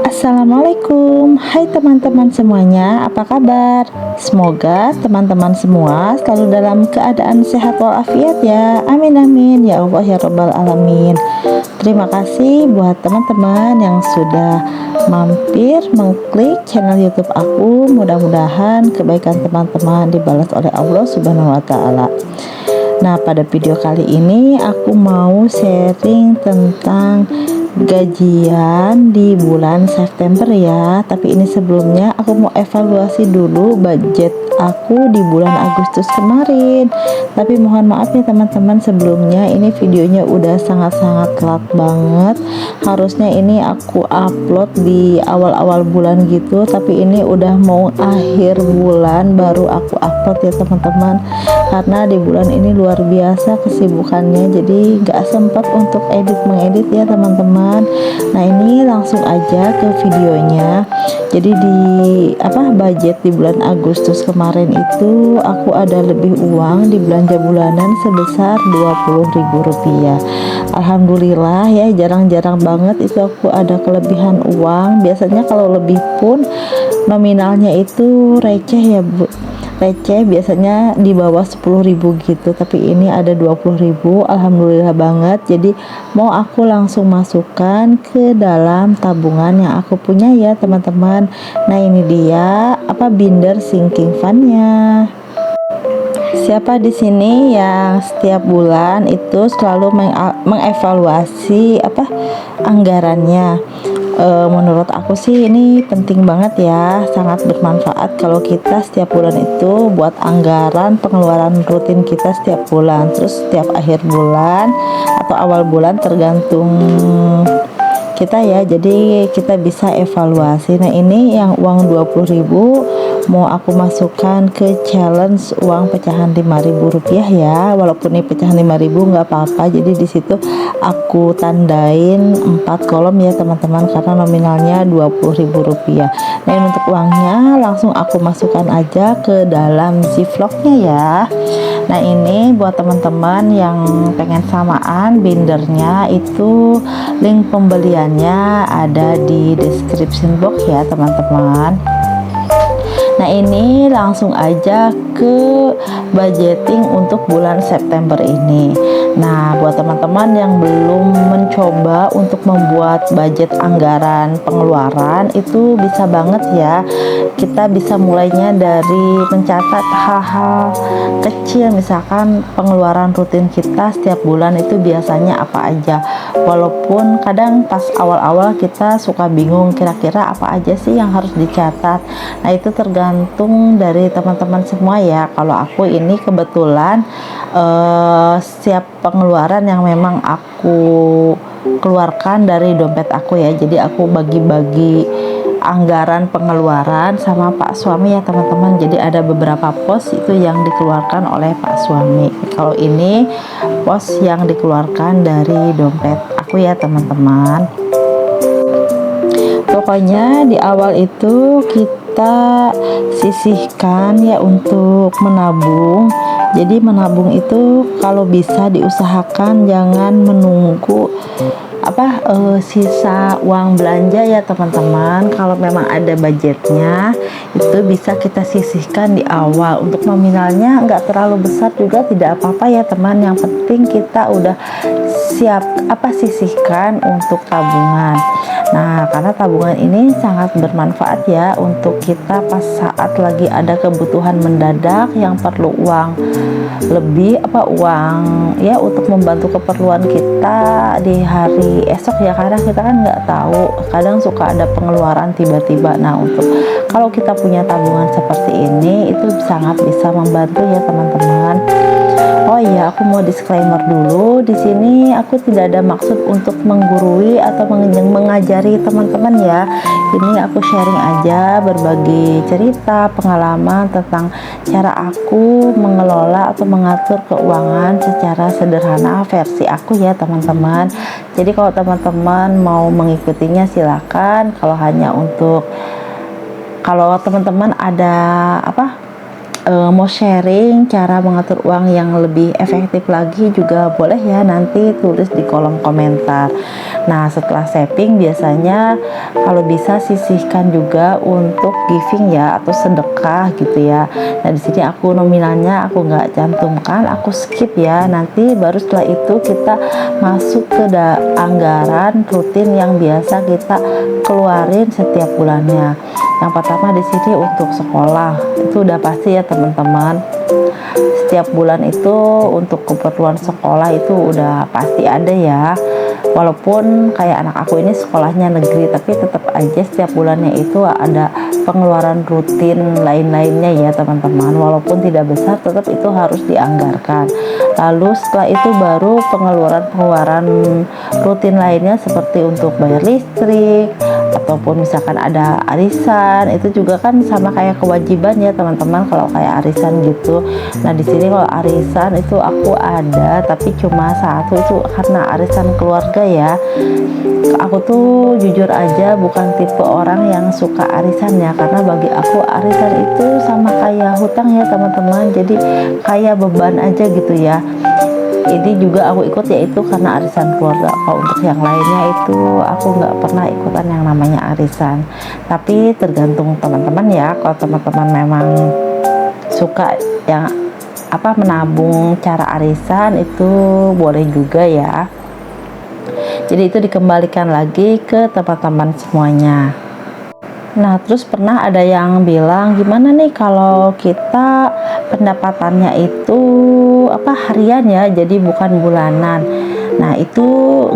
Assalamualaikum, hai teman-teman semuanya, apa kabar? Semoga teman-teman semua selalu dalam keadaan sehat walafiat ya. Amin amin ya Allah ya Rabbal alamin. Terima kasih buat teman-teman yang sudah mampir mengklik channel YouTube aku. Mudah-mudahan kebaikan teman-teman dibalas oleh Allah Subhanahu wa taala. Nah, pada video kali ini aku mau sharing tentang gajian di bulan September ya. Tapi ini sebelumnya aku mau evaluasi dulu budget aku di bulan Agustus kemarin. Tapi mohon maaf ya teman-teman, sebelumnya ini videonya udah sangat-sangat telat banget. Harusnya ini aku upload di awal-awal bulan gitu, tapi ini udah mau akhir bulan baru aku upload ya teman-teman. Karena di bulan ini luar biasa kesibukannya, jadi gak sempat untuk mengedit ya teman-teman. Nah, ini langsung aja ke videonya. Jadi di budget di bulan Agustus kemarin itu aku ada lebih uang di belanja bulanan sebesar Rp20.000. Alhamdulillah ya, jarang-jarang banget itu aku ada kelebihan uang. Biasanya kalau lebih pun nominalnya itu receh ya Bu, receh, biasanya di bawah 10.000 gitu, tapi ini ada 20.000. Alhamdulillah banget. Jadi mau aku langsung masukkan ke dalam tabungan yang aku punya ya teman-teman. Nah, ini dia binder sinking fund-nya. Siapa di sini yang setiap bulan itu selalu mengevaluasi anggarannya? Menurut aku sih ini penting banget ya, sangat bermanfaat kalau kita setiap bulan itu buat anggaran pengeluaran rutin kita setiap bulan. Terus setiap akhir bulan atau awal bulan tergantung kita ya, jadi kita bisa evaluasi. Nah, ini yang uang 20.000 mau aku masukkan ke challenge uang pecahan Rp5.000 ya. Walaupun ini pecahan Rp5.000 nggak apa-apa, jadi di situ aku tandain 4 kolom ya teman-teman, karena nominalnya Rp20.000. Nah, untuk uangnya langsung aku masukkan aja ke dalam ziplocknya ya. Nah, ini buat teman-teman yang pengen samaan bindernya, itu link pembeliannya ada di description box ya teman-teman. Nah, ini langsung aja ke budgeting untuk bulan September ini. Nah, buat teman-teman yang belum mencoba untuk membuat budget anggaran pengeluaran, itu bisa banget ya. Kita bisa mulainya dari mencatat hal-hal kecil, misalkan pengeluaran rutin kita setiap bulan itu biasanya apa aja. Walaupun kadang pas awal-awal kita suka bingung kira-kira apa aja sih yang harus dicatat. Nah, itu tergantung dari teman-teman semua ya. Kalau aku ini kebetulan setiap pengeluaran yang memang aku keluarkan dari dompet aku ya, jadi aku bagi-bagi anggaran pengeluaran sama Pak suami ya teman-teman. Jadi ada beberapa pos itu yang dikeluarkan oleh Pak suami. Kalau ini pos yang dikeluarkan dari dompet aku ya teman-teman. Pokoknya di awal itu kita sisihkan ya untuk menabung. Jadi menabung itu kalau bisa diusahakan jangan menunggu sisa uang belanja ya teman-teman. Kalau memang ada budgetnya itu bisa kita sisihkan di awal. Untuk nominalnya nggak terlalu besar juga tidak apa-apa ya teman, yang penting kita udah siap sisihkan untuk tabungan. Nah, karena tabungan ini sangat bermanfaat ya untuk kita pas saat lagi ada kebutuhan mendadak yang perlu uang lebih uang ya untuk membantu keperluan kita di hari esok ya, karena kita kan nggak tahu, kadang suka ada pengeluaran tiba-tiba. Nah, untuk kalau kita punya tabungan seperti ini itu sangat bisa membantu ya teman-teman. Oh iya, aku mau disclaimer dulu. Di sini aku tidak ada maksud untuk menggurui atau mengajari teman-teman ya. Ini aku sharing aja, berbagi cerita, pengalaman tentang cara aku mengelola atau mengatur keuangan secara sederhana versi aku ya teman-teman. Jadi kalau teman-teman mau mengikutinya silakan. Kalau teman-teman ada mau sharing cara mengatur uang yang lebih efektif lagi juga boleh ya, nanti tulis di kolom komentar. Nah, setelah saving biasanya kalau bisa sisihkan juga untuk giving ya, atau sedekah gitu ya. Nah, di sini aku nominalnya aku nggak cantumkan, aku skip ya. Nanti baru setelah itu kita masuk ke anggaran rutin yang biasa kita keluarin setiap bulannya. Yang pertama di sini untuk sekolah, itu udah pasti ya teman-teman. Setiap bulan itu untuk keperluan sekolah itu udah pasti ada ya. Walaupun kayak anak aku ini sekolahnya negeri, tapi tetap aja setiap bulannya itu ada pengeluaran rutin lain-lainnya ya teman-teman. Walaupun tidak besar, tetap itu harus dianggarkan. Lalu setelah itu baru pengeluaran-pengeluaran rutin lainnya seperti untuk bayar listrik, ataupun misalkan ada arisan, itu juga kan sama kayak kewajiban ya teman-teman kalau kayak arisan gitu. Nah, di sini kalau arisan itu aku ada, tapi cuma satu, itu karena arisan keluarga ya. Aku tuh jujur aja bukan tipe orang yang suka arisan ya, karena bagi aku arisan itu sama kayak hutang ya teman-teman, jadi kayak beban aja gitu ya. Ini juga aku ikut yaitu karena arisan keluarga. Kalau untuk yang lainnya itu aku nggak pernah ikutan yang namanya arisan, tapi tergantung teman-teman ya. Kalau teman-teman memang suka yang menabung cara arisan, itu boleh juga ya. Jadi itu dikembalikan lagi ke teman-teman semuanya. Nah, terus pernah ada yang bilang, gimana nih kalau kita pendapatannya itu harian ya, jadi bukan bulanan. Nah, itu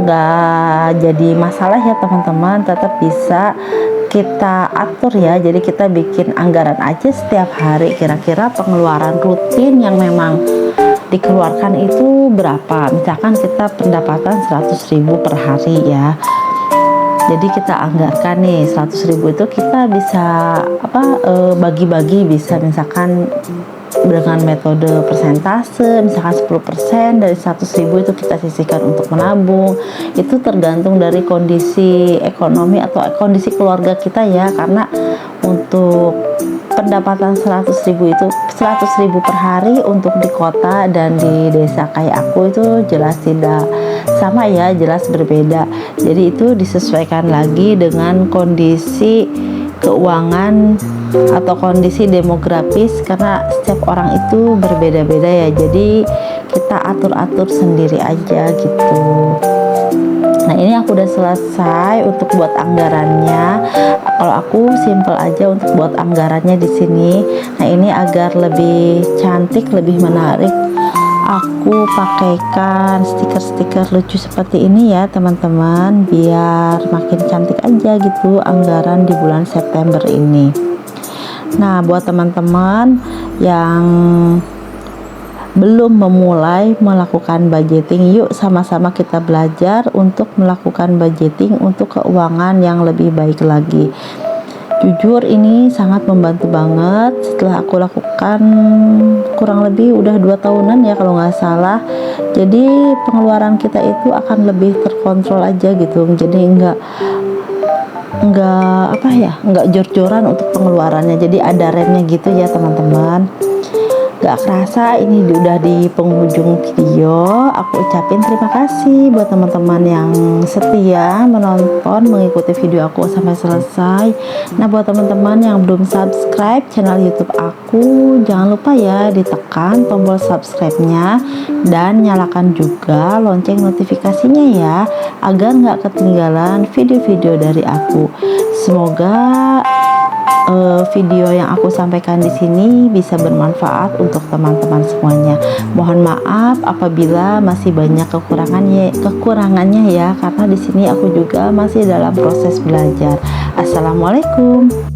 nggak jadi masalah ya teman-teman, tetap bisa kita atur ya. Jadi kita bikin anggaran aja setiap hari, kira-kira pengeluaran rutin yang memang dikeluarkan itu berapa. Misalkan kita pendapatan 100.000 per hari ya, jadi kita anggarkan nih 100.000 itu kita bisa bagi-bagi, bisa misalkan dengan metode persentase, misalkan 10% dari 100.000 itu kita sisihkan untuk menabung. Itu tergantung dari kondisi ekonomi atau kondisi keluarga kita ya, karena untuk pendapatan 100.000 itu 100.000 per hari untuk di kota dan di desa kayak aku itu jelas tidak sama ya, jelas berbeda. Jadi itu disesuaikan lagi dengan kondisi keuangan atau kondisi demografis, karena setiap orang itu berbeda-beda ya. Jadi kita atur-atur sendiri aja gitu. Nah, ini aku udah selesai untuk buat anggarannya. Kalau aku simple aja untuk buat anggarannya di sini. Nah, ini agar lebih cantik, lebih menarik, aku pakaikan stiker-stiker lucu seperti ini ya teman-teman, biar makin cantik aja gitu anggaran di bulan September ini. Nah, buat teman-teman yang belum memulai melakukan budgeting, yuk sama-sama kita belajar untuk melakukan budgeting untuk keuangan yang lebih baik lagi. Jujur ini sangat membantu banget. Setelah aku lakukan kurang lebih udah 2 tahunan ya kalau nggak salah. Jadi pengeluaran kita itu akan lebih terkontrol aja gitu. Jadi nggak jor-joran untuk pengeluarannya. Jadi ada remnya gitu ya teman-teman. Gak kerasa ini udah di penghujung video. Aku ucapin terima kasih buat teman-teman yang setia menonton, mengikuti video aku sampai selesai. Nah, buat teman-teman yang belum subscribe channel YouTube aku, jangan lupa ya ditekan tombol subscribe-nya dan nyalakan juga lonceng notifikasinya ya, agar nggak ketinggalan video-video dari aku. Semoga video yang aku sampaikan di sini bisa bermanfaat untuk teman-teman semuanya. Mohon maaf apabila masih banyak kekurangannya ya, karena di sini aku juga masih dalam proses belajar. Assalamualaikum.